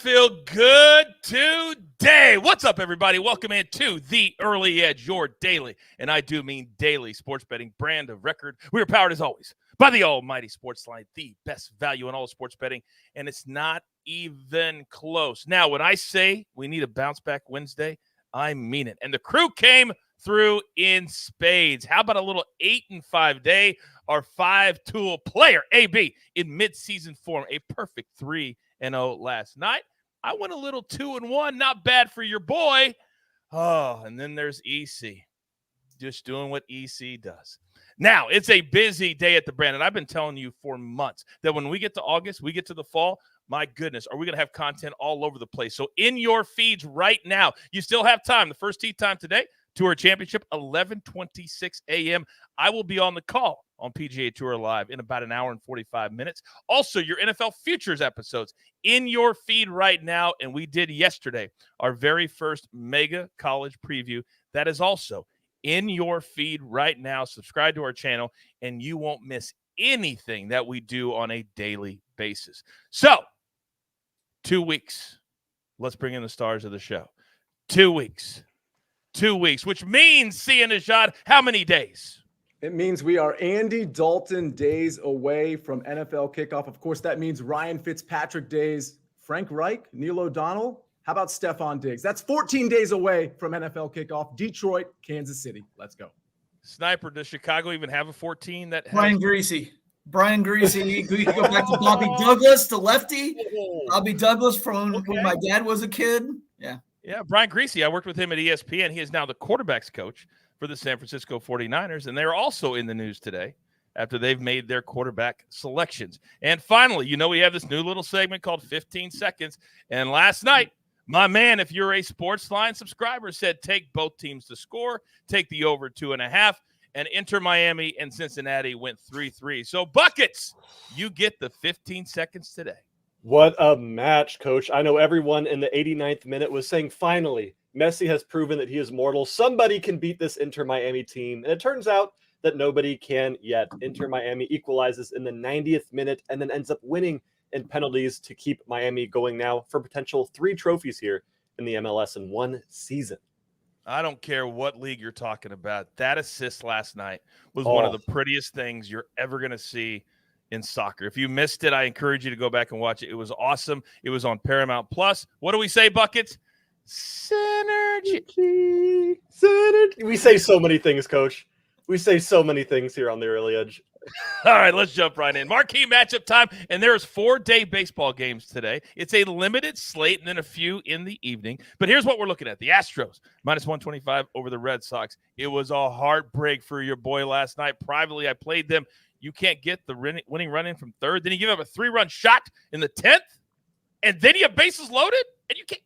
feel good today. What's up, everybody? Welcome into The Early Edge, your daily, and I do mean daily, sports betting brand of record. We are powered, as always, by the almighty SportsLine, the best value in all sports betting, and it's not even close. Now, when I say we need a bounce-back Wednesday, I mean it. And the crew came through in spades. How about a little 8-5 day? Our 5-tool player, AB, in midseason form, a perfect 3-0 last night. I went a little 2-1, not bad for your boy. Oh, and then there's EC, just doing what EC does. Now, it's a busy day at the brand, and I've been telling you for months that when we get to August, we get to the fall, my goodness, are we going to have content all over the place? So in your feeds right now, you still have time. The first tee time today, Tour Championship, 11:26 a.m. I will be on the call on PGA Tour Live in about an hour and 45 minutes. Also, your NFL Futures episodes in your feed right now, and we did yesterday our very first mega college preview. That is also in your feed right now. Subscribe to our channel, and you won't miss anything that we do on a daily basis. So, 2 weeks. Let's bring in the stars of the show. 2 weeks. 2 weeks, which means, Nejad, how many days? It means we are Andy Dalton days away from NFL kickoff. Of course, that means Ryan Fitzpatrick days, Frank Reich, Neil O'Donnell. How about Stephon Diggs? That's 14 days away from NFL kickoff. Detroit, Kansas City. Let's go. Sniper, does Chicago even have a 14 that has Brian Greasy? We can go back to Bobby Douglas, the lefty. Bobby Douglas from when my dad was a kid. Yeah, Brian Greasy. I worked with him at ESPN. He is now the quarterbacks coach for the San Francisco 49ers, and they're also in the news today after they've made their quarterback selections. And finally, we have this new little segment called 15 Seconds. And last night, my man, if you're a SportsLine subscriber, said take both teams to score, take the over 2.5, and Inter Miami and Cincinnati went 3-3. So, Buckets, you get the 15 seconds today. What a match, Coach. I know everyone in the 89th minute was saying, finally, Messi has proven that he is mortal. Somebody can beat this Inter Miami team. And it turns out that nobody can yet. Inter Miami equalizes in the 90th minute and then ends up winning in penalties to keep Miami going now for potential 3 trophies here in the MLS in one season. I don't care what league you're talking about. That assist last night was one of the prettiest things you're ever going to see in soccer. If you missed it, I encourage you to go back and watch it. It was awesome. It was on Paramount Plus. What do we say, Buckets? Synergy. We say so many things, Coach. We say so many things here on the Early Edge. All right, let's jump right in. Marquee matchup time, and there's 4-day baseball games today. It's a limited slate and then a few in the evening. But here's what we're looking at. The Astros, -125 over the Red Sox. It was a heartbreak for your boy last night. Privately, I played them. You can't get the winning run in from third. Then you give up a 3-run shot in the 10th, and then you have bases loaded, and you can't.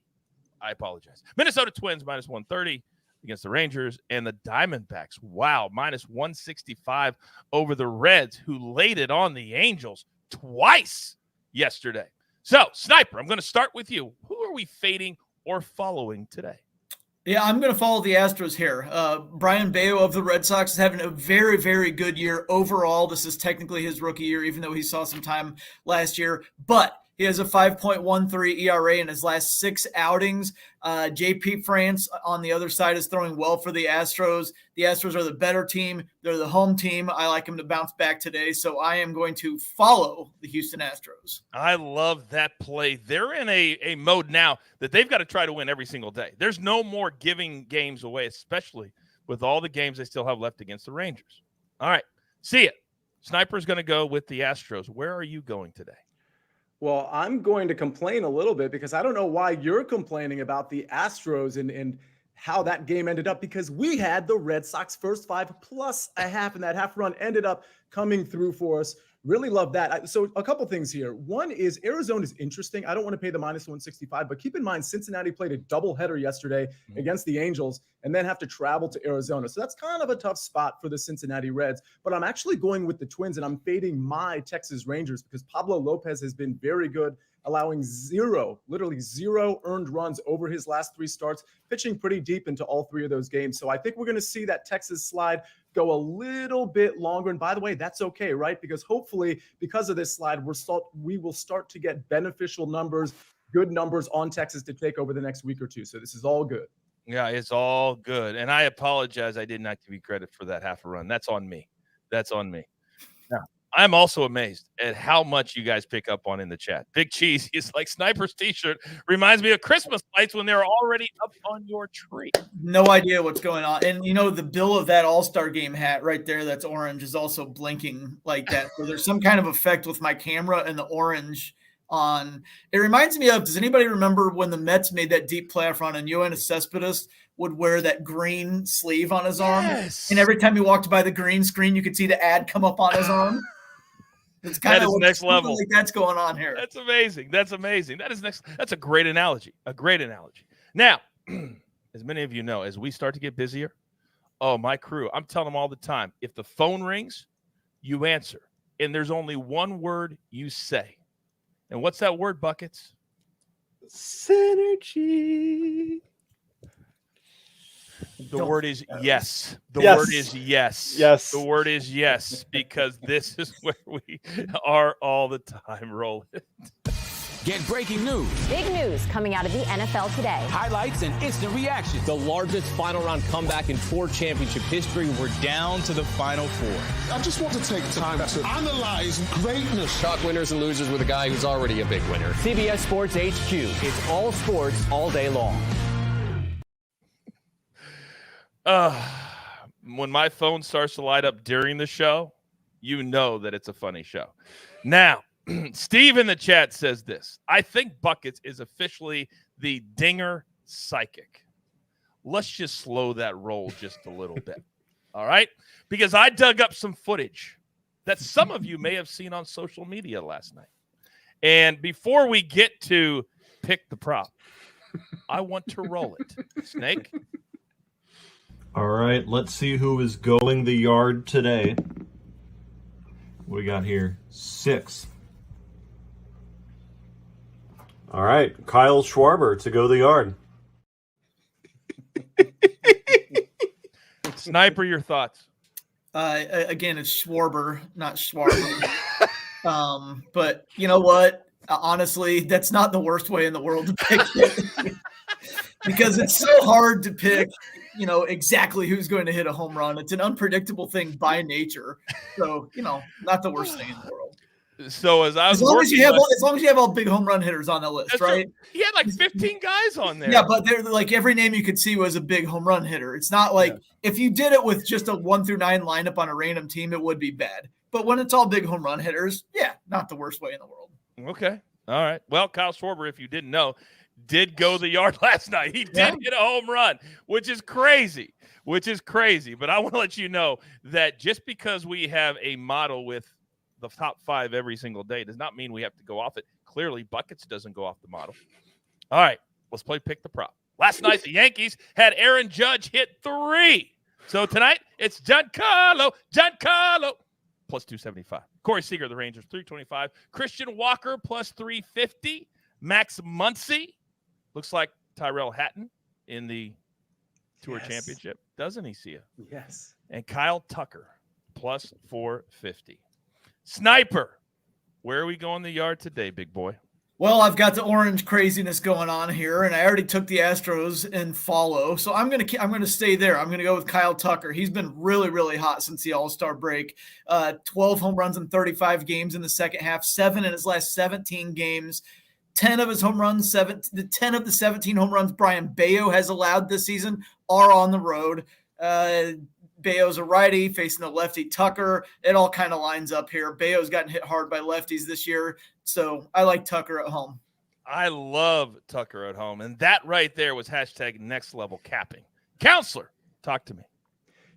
I apologize. Minnesota Twins, -130 against the Rangers, and the Diamondbacks, wow, -165 over the Reds, who laid it on the Angels twice yesterday. So, Sniper, I'm going to start with you. Who are we fading or following today? Yeah, I'm going to follow the Astros here. Brian Bayo of the Red Sox is having a very, very good year overall. This is technically his rookie year, even though he saw some time last year. But he has a 5.13 ERA in his last 6 outings. JP France on the other side is throwing well for the Astros. The Astros are the better team. They're the home team. I like him to bounce back today, so I am going to follow the Houston Astros. I love that play. They're in a mode now that they've got to try to win every single day. There's no more giving games away, especially with all the games they still have left against the Rangers. All right, see it. Sniper's going to go with the Astros. Where are you going today? Well, I'm going to complain a little bit because I don't know why you're complaining about the Astros and how that game ended up, because we had the Red Sox first 5 plus a half, and that half run ended up coming through for us. Really love that. So a couple things here. One is Arizona is interesting. I don't want to pay the -165, but keep in mind Cincinnati played a doubleheader yesterday against the Angels and then have to travel to Arizona. So that's kind of a tough spot for the Cincinnati Reds. But I'm actually going with the Twins, and I'm fading my Texas Rangers because Pablo Lopez has been very good, allowing literally zero earned runs over his last 3 starts, pitching pretty deep into all 3 of those games. So I think we're going to see that Texas slide go a little bit longer. And by the way, that's okay, right? Because hopefully, because of this slide, we will start to get beneficial numbers good numbers on Texas to take over the next week or two. So this is all good. Yeah, it's all good. And I apologize. I did not give you credit for that half a run. That's on me. That's on me. Yeah. I'm also amazed at how much you guys pick up on in the chat. Big Cheese is like Sniper's t-shirt reminds me of Christmas lights when they're already up on your tree. No idea what's going on. And, the bill of that All-Star Game hat right there that's orange is also blinking like that. So there's some kind of effect with my camera and the orange on. It reminds me of, does anybody remember when the Mets made that deep playoff run and Yoenis Cespedes would wear that green sleeve on his arm? And every time he walked by the green screen, you could see the ad come up on his arm. It's kind of next level. Like that's going on here. That's amazing. That's amazing. That's a great analogy. A great analogy. Now, as many of you know, as we start to get busier, my crew, I'm telling them all the time, if the phone rings, you answer. And there's only one word you say. And what's that word, Buckets? Synergy. The word is yes. The Yes. word is yes. Yes. The word is yes, because this is where we are all the time rolling. Get breaking news, Big news coming out of the NFL today. highlights, and instant reactions. The largest final round comeback in Ford championship history. We're down to the final four. I just want to take time to analyze greatness. Talk winners and losers with a guy who's already a big winner. CBS Sports HQ. It's all sports all day long. When my phone starts to light up during the show, you know that it's a funny show. Now, Steve in the chat says this. I think Buckets is officially the Dinger Psychic. Let's just slow that roll just a little bit. All right? Because I dug up some footage that some of you may have seen on social media last night. And before we get to pick the prop, I want to roll it. Snake? All right, let's see who is going the yard today. What do we got here? 6. All right, Kyle Schwarber to go the yard. Sniper, your thoughts? Again, it's Schwarber, not Schwarber. But you know what? Honestly, that's not the worst way in the world to pick it. Because it's so hard to pick, exactly who's going to hit a home run. It's an unpredictable thing by nature. So, not the worst thing in the world. So as long as you have all big home run hitters on the list, right? He had like 15 guys on there. Yeah, but they're like every name you could see was a big home run hitter. It's not like if you did it with just a 1 through 9 lineup on a random team, it would be bad. But when it's all big home run hitters, not the worst way in the world. Okay. All right. Well, Kyle Schwarber, if you didn't know, did go the yard last night. He did hit a home run, which is crazy. But I want to let you know that just because we have a model with the top 5 every single day does not mean we have to go off it. Clearly, Buckets doesn't go off the model. All right, let's play Pick the Prop. Last night, the Yankees had Aaron Judge hit 3. So tonight, it's Giancarlo, plus 275. Corey Seager, the Rangers, 325. Christian Walker, plus 350. Max Muncy. Looks like Tyrell Hatton in the Tour Championship. Doesn't he see it? Yes. And Kyle Tucker, plus 450. Sniper, where are we going the yard today, big boy? Well, I've got the orange craziness going on here, and I already took the Astros and follow, so I'm gonna stay there. I'm gonna go with Kyle Tucker. He's been really, really hot since the All-Star break. 12 home runs in 35 games in the second half, 7 in his last 17 games. 10 of his home runs, 10 of the 17 home runs Brian Bayo has allowed this season are on the road. Bayo's a righty facing the lefty Tucker. It all kind of lines up here. Bayo's gotten hit hard by lefties this year, so I like Tucker at home. I love Tucker at home, and that right there was hashtag next level capping. Counselor, talk to me.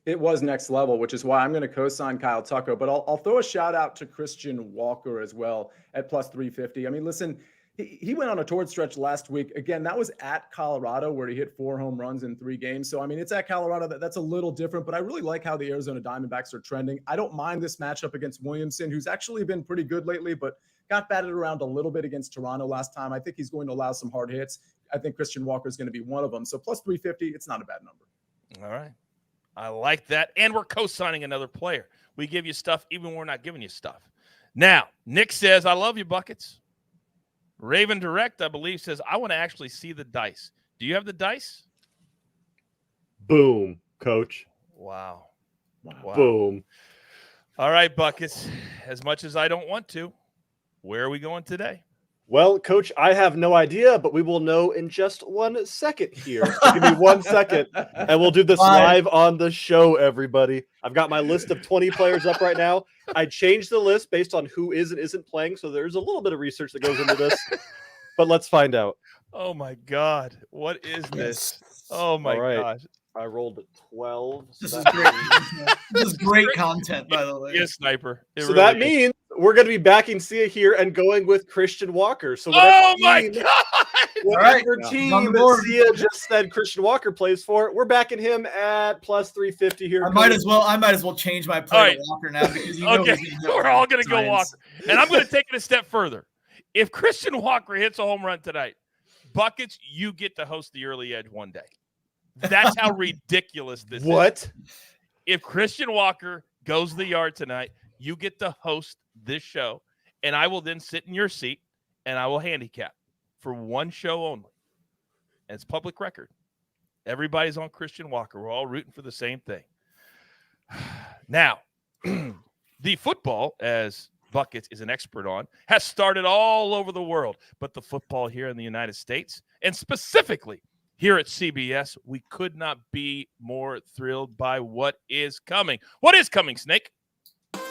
It was next level, which is why I'm going to co-sign Kyle Tucker, but I'll throw a shout out to Christian Walker as well at plus 350. I mean, listen, he went on a torrid stretch last week. Again, that was at Colorado where he hit 4 home runs in 3 games. So, I mean, it's at Colorado. That's a little different, but I really like how the Arizona Diamondbacks are trending. I don't mind this matchup against Williamson, who's actually been pretty good lately, but got batted around a little bit against Toronto last time. I think he's going to allow some hard hits. I think Christian Walker is going to be one of them. So plus 350, it's not a bad number. All right. I like that. And we're co-signing another player. We give you stuff even when we're not giving you stuff. Now, Nick says, I love you, Buckets. Raven Direct, I believe, says, I want to actually see the dice. Do you have the dice? Boom, Coach. Wow. Boom. All right, Buckets. As much as I don't want to, where are we going today? Well, Coach, I have no idea, but we will know in just 1 second here. So give me 1 second, and we'll do this live on the show, everybody. I've got my list of 20 players up right now. I changed the list based on who is and isn't playing, so there's a little bit of research that goes into this. But let's find out. Oh, my God. What is this? Oh, my God. I rolled 12. This is great. This is great content, by the way. Yes, Sniper. So that means we're going to be backing Sia here and going with Christian Walker. So oh, my God. Whatever team that Sia just said Christian Walker plays for, we're backing him at plus 350 here. I might as well change my play to Walker now because we're all going to go Walker. And I'm going to take it a step further. If Christian Walker hits a home run tonight, Buckets, you get to host the early edge one day. That's how ridiculous this is. If Christian Walker goes the yard tonight, you get to host this show, and I will then sit in your seat, and I will handicap for one show only. And it's public record. Everybody's on Christian Walker. We're all rooting for the same thing. Now, the football, as Buckets is an expert on, has started all over the world. But the football here in the United States, and specifically here at CBS, we could not be more thrilled by what is coming. What is coming, Snake? Fight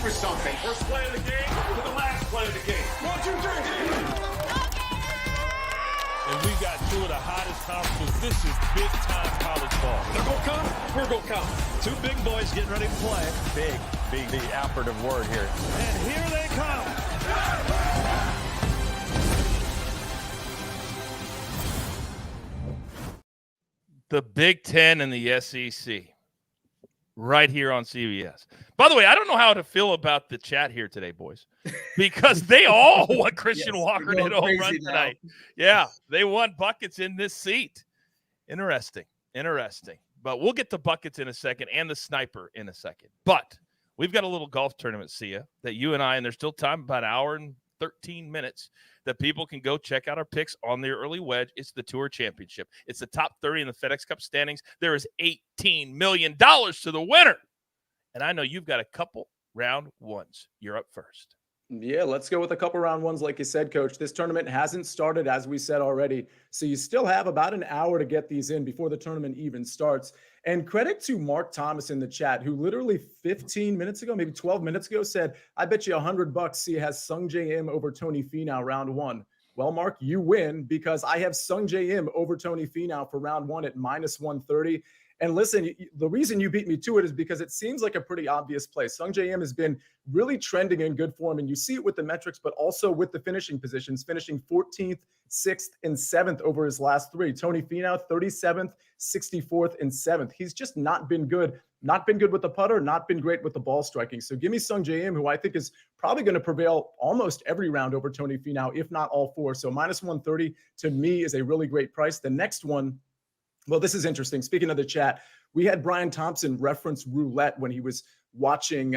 for something. First play of the game to the last play of the game. 1, 2, 3. And we got two of the hottest conferences. This is big-time college ball. They're going to come. We're going to come. Two big boys getting ready to play. Big, the operative word here. And here they come. The Big Ten and the SEC right here on CBS. By the way, I don't know how to feel about the chat here today, boys, because they all want Christian Walker to hit a home run tonight. Yeah, they want Buckets in this seat. Interesting. But we'll get to Buckets in a second and the Sniper in a second. But we've got a little golf tournament, Sia, that you and I, and there's still time, about an hour and 13 minutes, that people can go check out our picks on their early wedge. It's the Tour Championship. It's the top 30 in the FedEx Cup standings. There is $18 million to the winner. And I know you've got a couple round ones. You're up first. Yeah, let's go with a couple round ones. Like you said, Coach, this tournament hasn't started, as we said already. So you still have about an hour to get these in before the tournament even starts. And credit to Mark Thomas in the chat, who literally 15 minutes ago, maybe 12 minutes ago, said, I bet you $100 Sia has Sung J M over Tony Finau round one. Well, Mark, you win because I have Sung J M over Tony Finau for round one at minus 130. And listen, the reason you beat me to it is because it seems like a pretty obvious play. Sung J M has been really trending in good form, and you see it with the metrics, but also with the finishing positions, finishing 14th, 6th, and 7th over his last three. Tony Finau, 37th, 64th, and 7th. He's just not been good. Not been good with the putter, not been great with the ball striking. So give me Sung J M, who I think is probably going to prevail almost every round over Tony Finau, if not all four. So minus 130 to me is a really great price. The next one, well, this is interesting. Speaking of the chat, we had Brian Thompson reference roulette when he was watching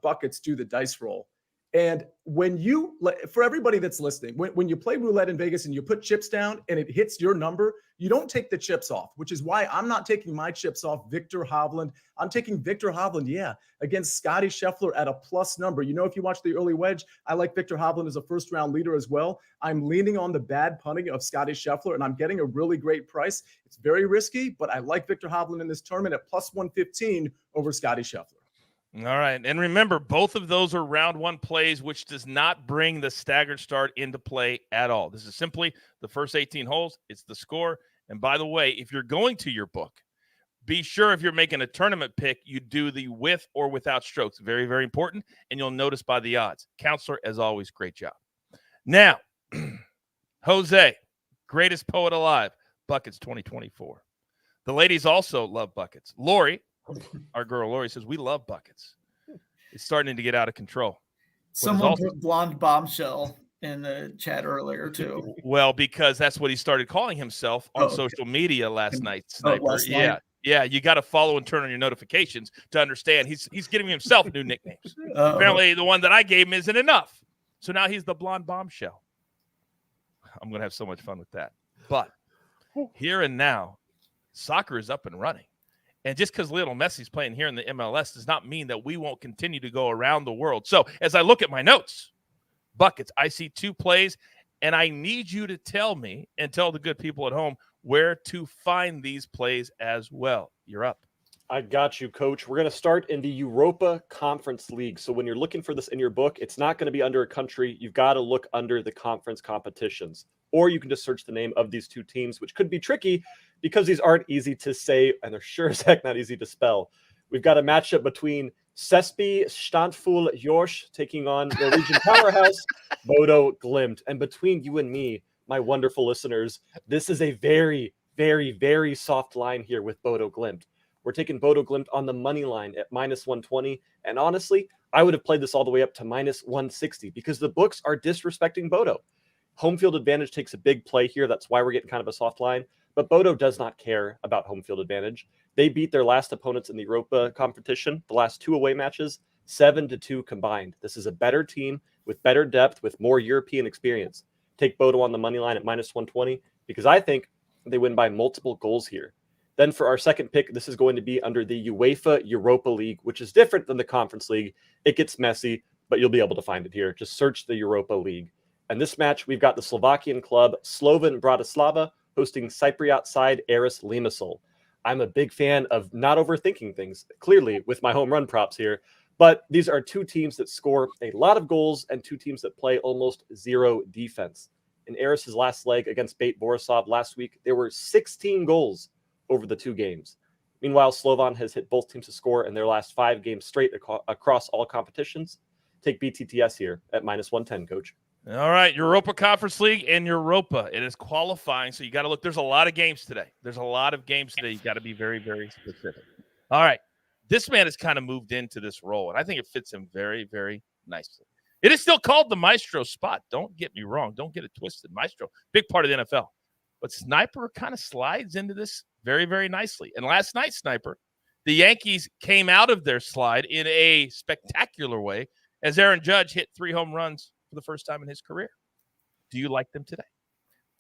Buckets do the dice roll. And when you, for everybody that's listening, when you play roulette in Vegas and you put chips down and it hits your number, you don't take the chips off, which is why I'm not taking my chips off Victor Hovland. I'm taking Victor Hovland, against Scotty Scheffler at a plus number. You know, if you watch the early wedge, I like Victor Hovland as a first-round leader as well. I'm leaning on the bad punting of Scotty Scheffler, and I'm getting a really great price. It's very risky, but I like Victor Hovland in this tournament at plus 115 over Scotty Scheffler. All right. And remember, both of those are round one plays, which does not bring the staggered start into play at all. This is simply the first 18 holes. It's the score. And by the way, if you're going to your book, be sure if you're making a tournament pick, you do the with or without strokes. Very, very important. And you'll notice by the odds. Counselor, as always, great job. Now, Jose, greatest poet alive, Buckets 2024. The ladies also love Buckets. Lori, our girl Lori, says, we love Buckets. It's starting to get out of control. Someone put blonde bombshell in the chat earlier, too. Well, because that's what he started calling himself on social media last night, Sniper. Yeah, you got to follow and turn on your notifications to understand he's giving himself new nicknames. Apparently, the one that I gave him isn't enough. So now he's the blonde bombshell. I'm going to have so much fun with that. But here and now, soccer is up and running. And just because Lionel Messi's playing here in the MLS does not mean that we won't continue to go around the world. So as I look at my notes, buckets, I see 2 plays, and I need you to tell me and tell the good people at home where to find these plays as well. You're up. I got you, Coach. We're going to start in the Europa Conference League. So when you're looking for this in your book, it's not going to be under a country. You've got to look under the conference competitions. Or you can just search the name of these 2 teams, which could be tricky because these aren't easy to say, and they're sure as heck not easy to spell. We've got a matchup between Sespi Standfull Jorsch taking on Norwegian powerhouse Bodo Glimt. And between you and me, my wonderful listeners, this is a very, very, very soft line here with Bodo Glimt. We're taking Bodo Glimt on the money line at -120. And honestly, I would have played this all the way up to -160 because the books are disrespecting Bodo. Home field advantage takes a big play here. That's why we're getting kind of a soft line. But Bodo does not care about home field advantage. They beat their last opponents in the Europa competition, the last 2 away matches, 7-2 combined. This is a better team with better depth, with more European experience. Take Bodo on the money line at -120 because I think they win by multiple goals here. Then for our second pick, this is going to be under the UEFA Europa League, which is different than the Conference League. It gets messy, but you'll be able to find it here. Just search the Europa League. And this match, we've got the Slovakian club Slovan Bratislava hosting Cypriot side Aris Limassol. I'm a big fan of not overthinking things, clearly, with my home run props here. But these are 2 teams that score a lot of goals and 2 teams that play almost zero defense. In Aris's last leg against Bate Borisov last week, there were 16 goals over the 2 games. Meanwhile, Slovan has hit both teams to score in their last 5 games straight across all competitions. Take BTTS here at -110, Coach. All right, Europa Conference League and Europa. It is qualifying, so you got to look. There's a lot of games today. You got to be very, very specific. All right, this man has kind of moved into this role, and I think it fits him very, very nicely. It is still called the Maestro spot. Don't get me wrong. Don't get it twisted. Maestro, big part of the NFL. But Sniper kind of slides into this very, very nicely. And last night, Sniper, the Yankees came out of their slide in a spectacular way as Aaron Judge hit 3 home runs for the first time in his career. Do you like them today?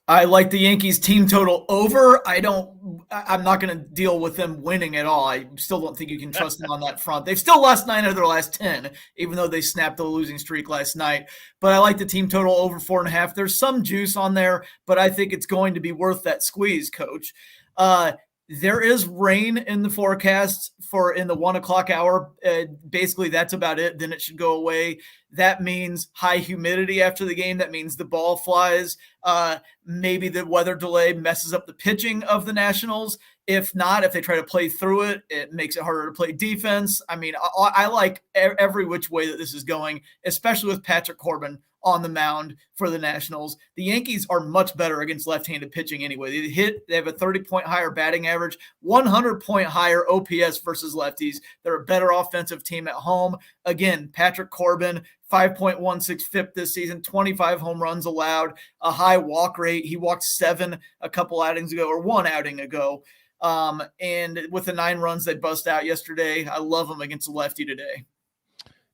I like the Yankees team total over. I'm not going to deal with them winning at all. I still don't think you can trust them on that front. They've still lost 9 out of their last 10, even though they snapped the losing streak last night. But I like the team total over 4.5. There's some juice on there, but I think it's going to be worth that squeeze, Coach. There is rain in the forecast for in the 1 o'clock hour. Basically, that's about it. Then it should go away. That means high humidity after the game. That means the ball flies. Maybe the weather delay messes up the pitching of the Nationals. If not, if they try to play through it, it makes it harder to play defense. I mean, I like every which way that this is going, especially with Patrick Corbin on the mound for the Nationals. The Yankees are much better against left-handed pitching anyway. They have a 30-point higher batting average, 100-point higher OPS versus lefties. They're a better offensive team at home. Again, Patrick Corbin, 5.16 FIP this season, 25 home runs allowed, a high walk rate. He walked 7 a couple outings ago, or 1 outing ago. And with the 9 runs they bust out yesterday, I love him against a lefty today.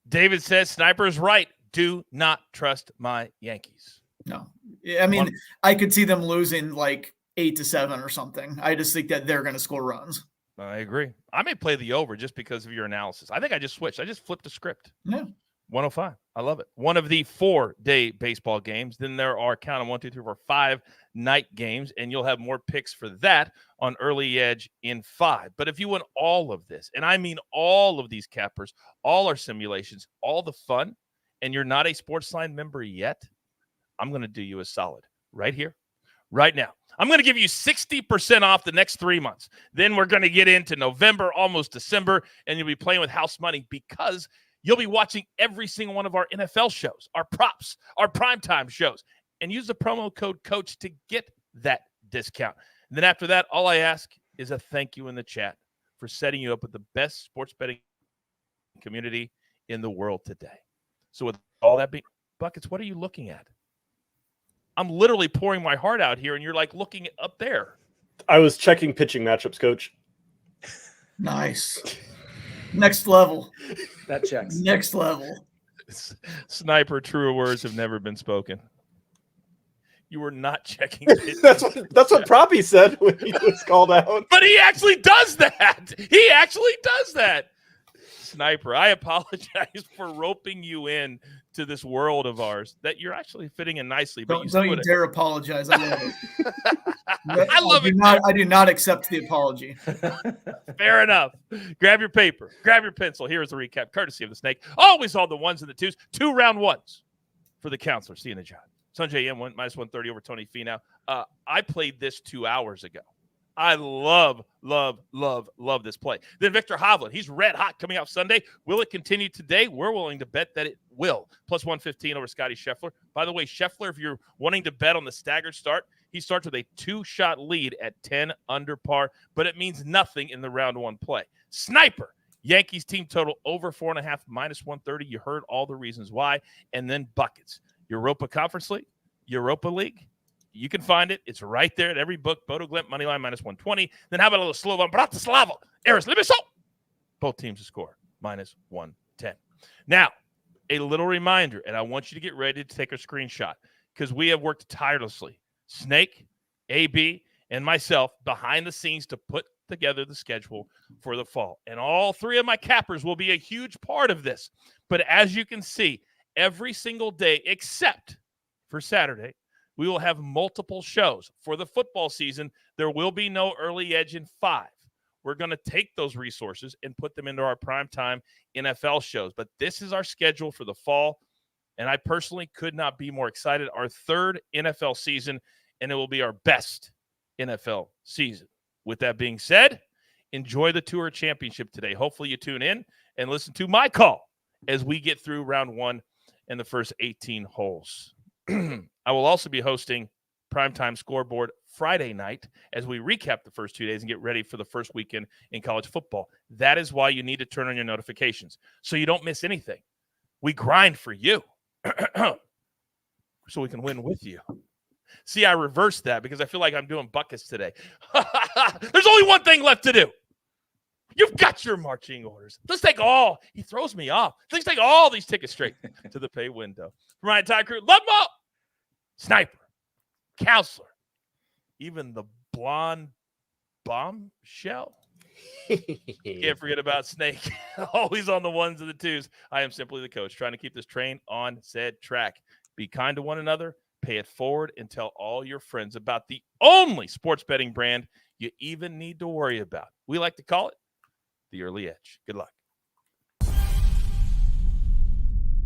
David says, Sniper's right. Do not trust my Yankees. No. I mean, I could see them losing like 8-7 or something. I just think that they're going to score runs. I agree. I may play the over just because of your analysis. I think I just switched. I just flipped the script. Yeah. 105. I love it. One of the 4-day baseball games. Then there are, count them, 1, 2, 3, 4, 5 night games, and you'll have more picks for that on Early Edge in 5. But if you want all of this, and I mean all of these cappers, all our simulations, all the fun, and you're not a SportsLine member yet, I'm going to do you a solid right here, right now. I'm going to give you 60% off the next 3 months. Then we're going to get into November, almost December, and you'll be playing with house money because you'll be watching every single one of our NFL shows, our props, our primetime shows, and use the promo code COACH to get that discount. And then after that, all I ask is a thank you in the chat for setting you up with the best sports betting community in the world today. So with all that being, Buckets, what are you looking at? I'm literally pouring my heart out here, and you're like looking up there. I was checking pitching matchups, Coach. Nice. Next level. That checks. Next level. Sniper, truer words have never been spoken. You were not checking. That's what Proppy said when he was called out. But he actually does that. He actually does that. Sniper, I apologize for roping you in to this world of ours that you're actually fitting in nicely. But Don't you dare apologize. I love it. I love it. I do not accept the apology. Fair enough. Grab your paper. Grab your pencil. Here is the recap, courtesy of the Snake. Always all the ones and the twos. 2 round ones for the counselor. See you, Nejad. Sanjay M went -130 over Tony Finau. I played this 2 hours ago. I love this play. Then Victor Hovland, he's red hot coming out Sunday. Will it continue today? We're willing to bet that it will. +115 over Scotty Scheffler. By the way, Scheffler, if you're wanting to bet on the staggered start, he starts with a 2-shot lead at 10 under par, but it means nothing in the round 1 play. Sniper, Yankees team total over 4.5, -130. You heard all the reasons why. And then buckets. Europa Conference League, Europa League. You can find it. It's right there at every book. Bodo Glimt, moneyline -120. Then how about a little Slovan Bratislava? Eris Limassol. Both teams to score, -110. Now, a little reminder, and I want you to get ready to take a screenshot because we have worked tirelessly, Snake, AB, and myself, behind the scenes to put together the schedule for the fall. And all 3 of my cappers will be a huge part of this. But as you can see, every single day except for Saturday, we will have multiple shows. For the football season, there will be no early edge in 5. We're going to take those resources and put them into our primetime NFL shows. But this is our schedule for the fall, and I personally could not be more excited. Our 3rd NFL season, and it will be our best NFL season. With that being said, enjoy the Tour Championship today. Hopefully you tune in and listen to my call as we get through round 1 and the first 18 holes. I will also be hosting Primetime Scoreboard Friday night as we recap the first 2 days and get ready for the first weekend in college football. That is why you need to turn on your notifications so you don't miss anything. We grind for you so we can win with you. See, I reversed that because I feel like I'm doing buckets today. There's only one thing left to do. You've got your marching orders. Let's take all. He throws me off. Let's take all these tickets straight to the pay window. For my entire crew, love them all. Sniper, counselor, even the blonde bombshell. Can't forget about Snake. Always on the ones and the twos. I am simply the coach, trying to keep this train on said track. Be kind to one another. Pay it forward and tell all your friends about the only sports betting brand you even need to worry about. We like to call it the early edge. Good luck.